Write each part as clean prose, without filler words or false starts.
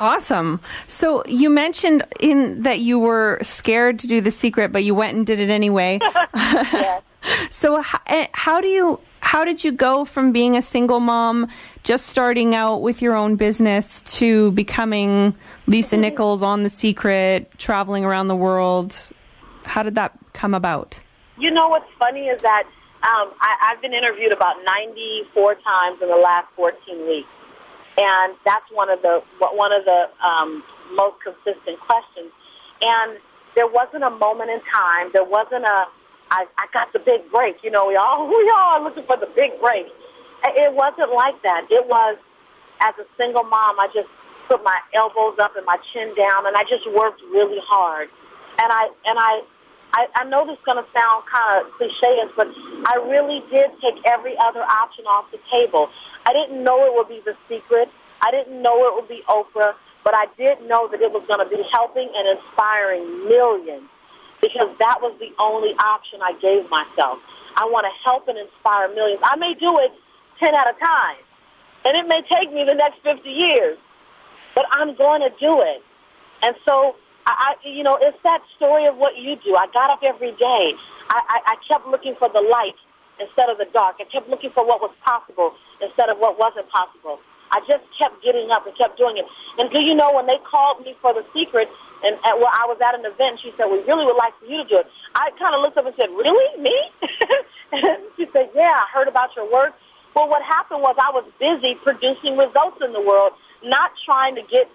Awesome. So you mentioned that you were scared to do The Secret, but you went and did it anyway. Yes. So how did you go from being a single mom, just starting out with your own business, to becoming Lisa Nichols on The Secret, traveling around the world? How did that come about? You know what's funny is that I've been interviewed about 94 times in the last 14 weeks. And that's one of the most consistent questions. And there wasn't a moment in time. There wasn't I got the big break. You know, we all are looking for the big break. It wasn't like that. It was, as a single mom, I just put my elbows up and my chin down, and I just worked really hard. And I know this is going to sound kind of cliche, but I really did take every other option off the table. I didn't know it would be The Secret. I didn't know it would be Oprah, but I did know that it was going to be helping and inspiring millions, because that was the only option I gave myself. I want to help and inspire millions. I may do it 10 at a time, and it may take me the next 50 years, but I'm going to do it. And so, it's that story of what you do. I got up every day. I kept looking for the light instead of the dark. I kept looking for what was possible instead of what wasn't possible. I just kept getting up and kept doing it. And do you know, when they called me for The Secret, and I was at an event, she said, we really would like for you to do it. I kind of looked up and said, really? Me? And she said, yeah, I heard about your work. Well, what happened was I was busy producing results in the world, not trying to get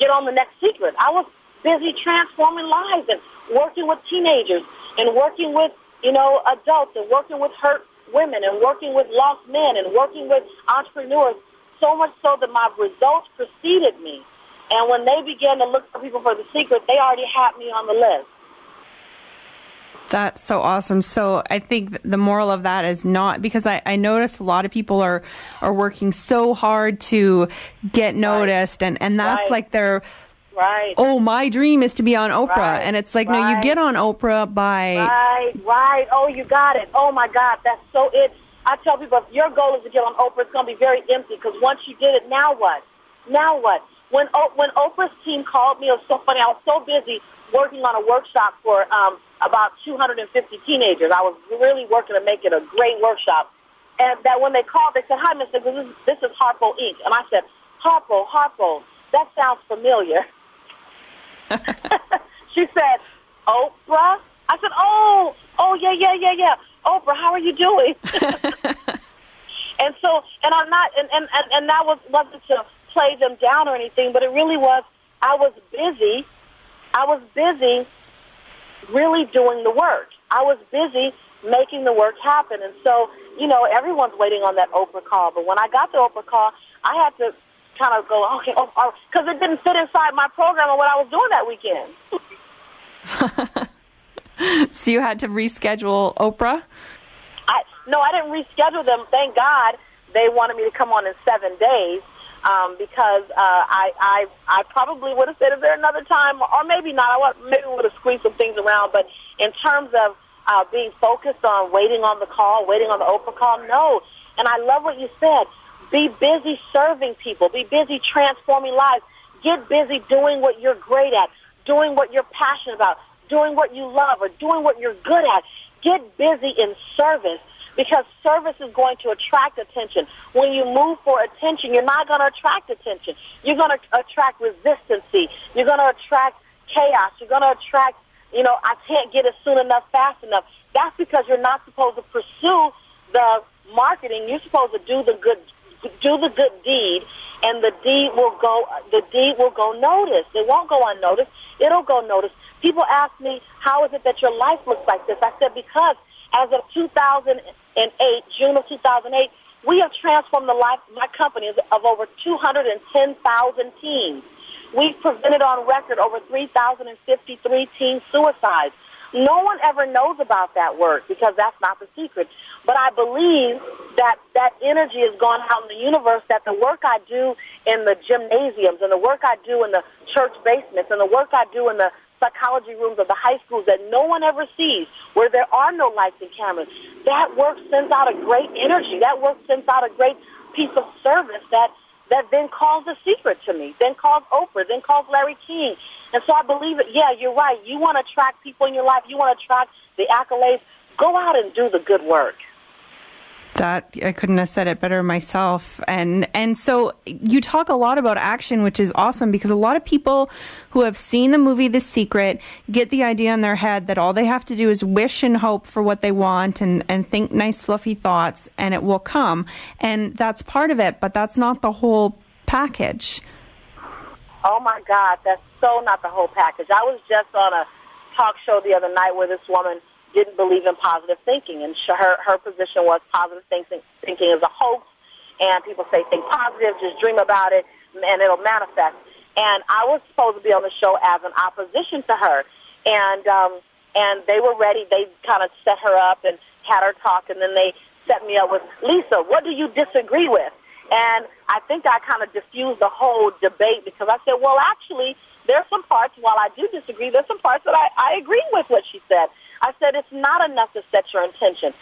on the next secret. I was busy transforming lives and working with teenagers and working with, adults and working with hurt women and working with lost men and working with entrepreneurs, so much so that my results preceded me. And when they began to look for people for The Secret, they already had me on the list. That's so awesome. So I think the moral of that is not, because I noticed a lot of people are working so hard to get noticed, and that's like their... Right. Oh, my dream is to be on Oprah. Right. And it's like, no, you get on Oprah by... Right. Oh, you got it. Oh, my God. That's so it. I tell people, if your goal is to get on Oprah, it's going to be very empty, because once you did it, now what? Now what? When Oprah's team called me, it was so funny. I was so busy working on a workshop for about 250 teenagers. I was really working to make it a great workshop. And that when they called, they said, hi, Mr. Nichols, this is Harpo Inc. And I said, Harpo, that sounds familiar. She said, Oprah? I said, oh, yeah. Oprah, how are you doing? And I'm not, and that wasn't to play them down or anything, but it really was, I was busy really doing the work. I was busy making the work happen. And so, everyone's waiting on that Oprah call. But when I got the Oprah call, I had to kind of go, okay, because it didn't fit inside my program of what I was doing that weekend. So you had to reschedule Oprah? No, I didn't reschedule them. Thank God they wanted me to come on in 7 days, because I probably would have said, is there another time? Or maybe not. Maybe would have squeezed some things around. But in terms of being focused on waiting on the call, waiting on the Oprah call, no. And I love what you said. Be busy serving people. Be busy transforming lives. Get busy doing what you're great at, doing what you're passionate about, doing what you love, or doing what you're good at. Get busy in service, because service is going to attract attention. When you move for attention, you're not going to attract attention. You're going to attract resistancy. You're going to attract chaos. You're going to attract, I can't get it soon enough, fast enough. That's because you're not supposed to pursue the marketing. You're supposed to do the good deed, and the deed will go noticed. It won't go unnoticed. It'll go noticed. People ask me, how is it that your life looks like this? I said, because as of 2008, June of 2008, we have transformed the life of my company of over 210,000 teens. We've prevented on record over 3,053 teen suicides. No one ever knows about that work, because that's not The Secret. But I believe that energy has gone out in the universe, that the work I do in the gymnasiums and the work I do in the church basements and the work I do in the psychology rooms of the high schools that no one ever sees, where there are no lights and cameras, that work sends out a great energy. That work sends out a great piece of service that that then calls The Secret to me, then calls Oprah, then calls Larry King. And so I believe that, yeah, you're right. You want to attract people in your life. You want to attract the accolades. Go out and do the good work. That I couldn't have said it better myself. And so you talk a lot about action, which is awesome, because a lot of people who have seen the movie The Secret get the idea in their head that all they have to do is wish and hope for what they want and think nice, fluffy thoughts, and it will come. And that's part of it, but that's not the whole package. Oh, my God, that's so not the whole package. I was just on a talk show the other night where this woman didn't believe in positive thinking, and her position was positive thinking is a hoax, and people say think positive, just dream about it, and it'll manifest. And I was supposed to be on the show as an opposition to her, and they were ready. They kind of set her up and had her talk, and then they set me up with, Lisa, what do you disagree with? And I think I kind of diffused the whole debate, because I said, well, actually, there's some parts, while I do disagree, there's some parts that I agree with what she said. I said it's not enough to set your intention.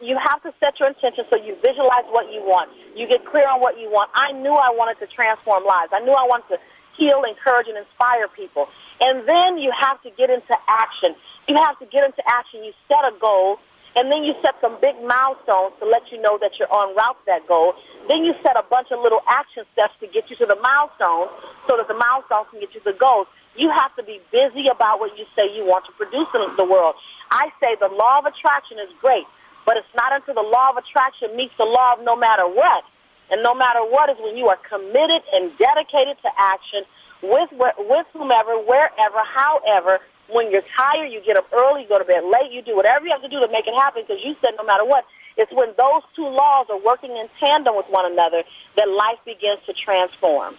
You have to set your intention so you visualize what you want. You get clear on what you want. I knew I wanted to transform lives. I knew I wanted to heal, encourage, and inspire people. And then you have to get into action. You have to get into action. You set a goal, and then you set some big milestones to let you know that you're en route to that goal. Then you set a bunch of little action steps to get you to the milestones so that the milestones can get you to the goals. You have to be busy about what you say you want to produce in the world. I say the law of attraction is great, but it's not until the law of attraction meets the law of no matter what. And no matter what is when you are committed and dedicated to action with whomever, wherever, however. When you're tired, you get up early, you go to bed late, you do whatever you have to do to make it happen, because you said no matter what. It's when those two laws are working in tandem with one another that life begins to transform.